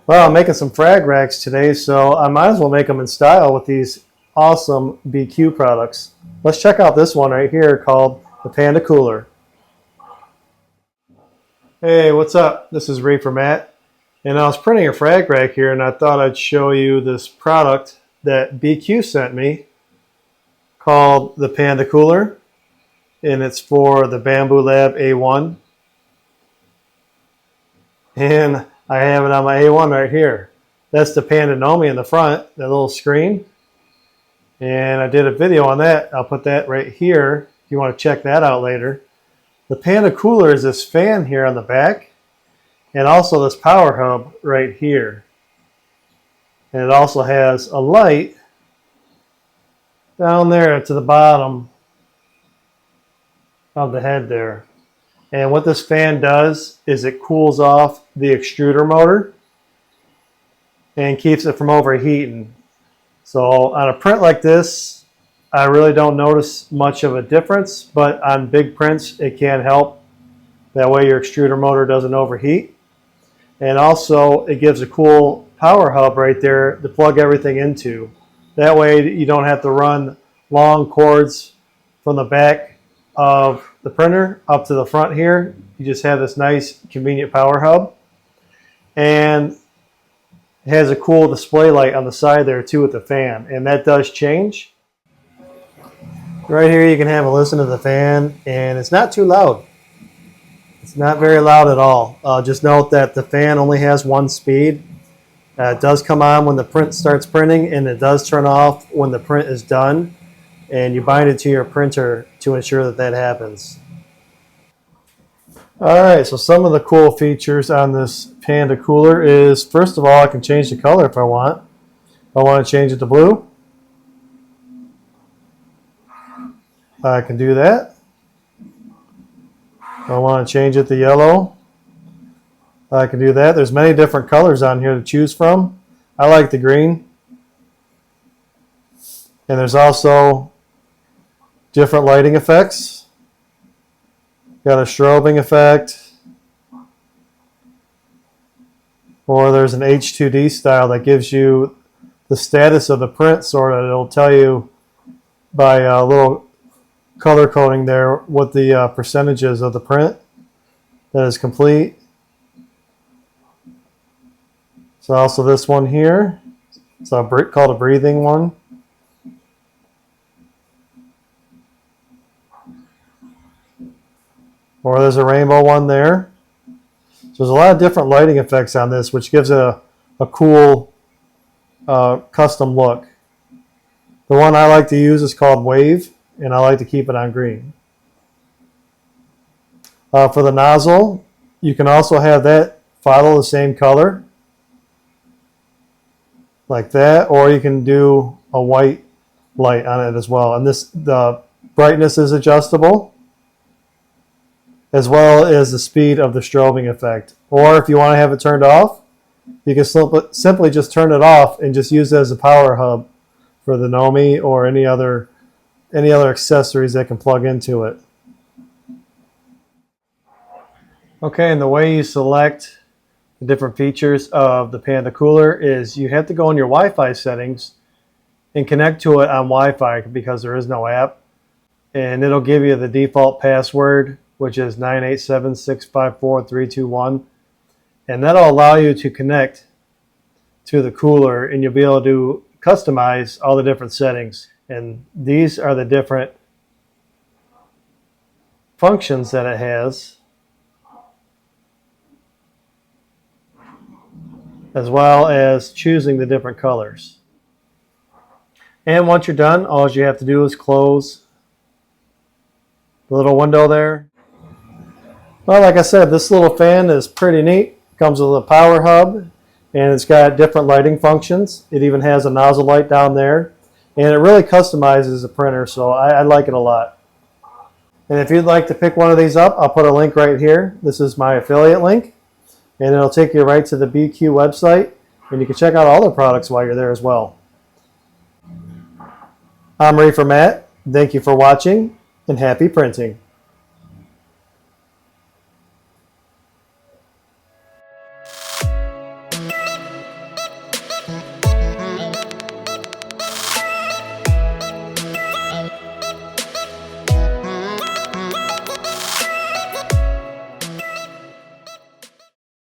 Well, I'm making some frag racks today, so I might as well make them in style with these awesome BIQU products. Let's check out this one right here called the Panda Cooler. Hey, what's up? This is Reefer Matt, and I was printing a frag rack here, and I thought I'd show you this product that BIQU sent me called the Panda Cooler, and it's for the Bambu Lab A1. And I have it on my A1 right here. That's the Panda Nomi in the front, that little screen. And I did a video on that. I'll put that right here if you want to check that out later. The Panda Cooler is this fan here on the back, and also this power hub right here. And it also has a light down there to the bottom of the head there. And what this fan does is it cools off the extruder motor and keeps it from overheating. So on a print like this, I really don't notice much of a difference, but on big prints, it can help. That way your extruder motor doesn't overheat. And also it gives a cool power hub right there to plug everything into. That way you don't have to run long cords from the back of the printer up to the front here. You just have this nice convenient power hub, and it has a cool display light on the side there too with the fan, and that does change. Right here you can have a listen to the fan, and it's not too loud. It's not very loud at all. Just note that the fan only has one speed. It does come on when the print starts printing, and it does turn off when the print is done, and you bind it to your printer to ensure that that happens. Alright, so some of the cool features on this Panda Cooler is, first of all, I can change the color if I want. If I want to change it to blue, I can do that. If I want to change it to yellow, I can do that. There's many different colors on here to choose from. I like the green. And there's also different lighting effects. Got a strobing effect, or there's an H2D style that gives you the status of the print, sort of. It'll tell you by a little color coding there what the percentages of the print that is complete. So also this one here, it's called a breathing one. Or there's a rainbow one there. So there's a lot of different lighting effects on this, which gives it a cool custom look. The one I like to use is called Wave, and I like to keep it on green. For the nozzle, you can also have that follow the same color, like that, or you can do a white light on it as well. And the brightness is adjustable, as well as the speed of the strobing effect. Or if you want to have it turned off, you can simply just turn it off and just use it as a power hub for the Nomi or any other accessories that can plug into it. Okay, and the way you select the different features of the Panda Cooler is you have to go in your Wi-Fi settings and connect to it on Wi-Fi, because there is no app, and it'll give you the default password, which is 987-654-321, and that'll allow you to connect to the cooler, and you'll be able to customize all the different settings. And these are the different functions that it has, as well as choosing the different colors. And once you're done, all you have to do is close the little window there. Well, like I said, this little fan is pretty neat. It comes with a power hub, and it's got different lighting functions. It even has a nozzle light down there, and it really customizes the printer, so I like it a lot. And if you'd like to pick one of these up, I'll put a link right here. This is my affiliate link, and it'll take you right to the BIQU website, and you can check out all the products while you're there as well. I'm Reefer Matt. Thank you for watching, and happy printing.